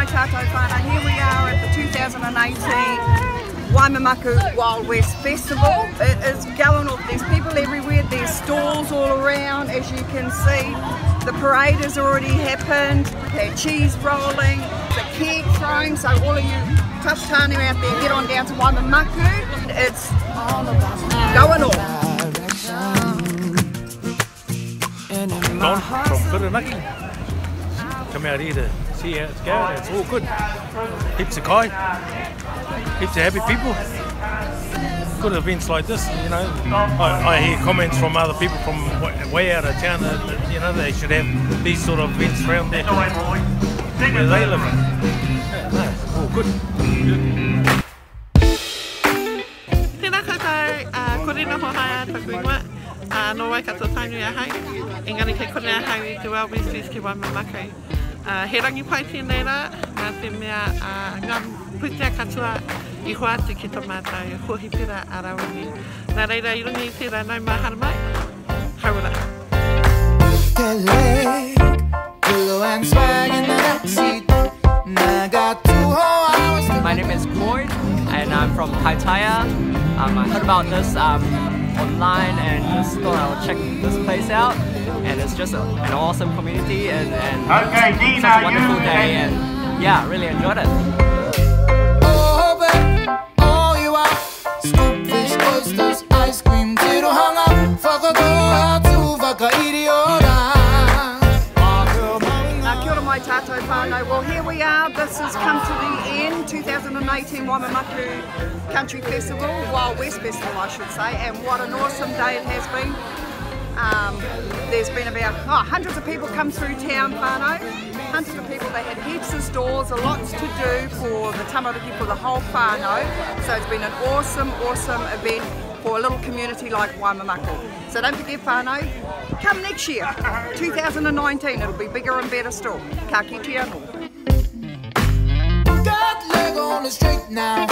mai tātou whānau. Here we are at the 2018 Waimamatku Wild West Festival. It is going off. There's people everywhere, there's stalls all around, as you can see. The parade has already happened, the cheese rolling, the keg throwing, so all of you tough tānu out there, get on down to Waimamatku. It's going off. Don from Whirinaki. Come out here to see how it's going. It's all good. Heaps of kai, heaps of happy people. Good events like this, you know. I hear comments from other people from way out of town that, you know, they should have these sort of events around there where they live. Yeah, no, it's all good. Tēnā koutou, kore noho haia taku ingoa. No wai katoa tainu a hai. Engari kei kore a hai I te Wild West Fest ki Waimamatku. He rangi pai tēnei rā, nā te mea ngā putea katoa I hoa atu ki tō mātou, hohi pera a rawangi. Nā reira I rungi I tērā nau mahara mai, haura. My name is Cord and I'm from Kaitaia. I heard about this online and just thought I would check this place out. And it's just an awesome community and such a wonderful day, and yeah, really enjoyed it. Ice cream, Kia ora mai tātou whānau. Well, here we are. This has come to the end. 2018 Waimamatku Country Festival, Wild West Festival I should say, and what an awesome day it has been. There's been about hundreds of people come through town, whānau. Hundreds of people. They had heaps of stores, lots to do for the tamariki, for the whole whānau. So it's been an awesome, awesome event for a little community like Waimamatku. So don't forget whānau, come next year, 2019, it'll be bigger and better still. Ka kite anō. Got leg on the street now.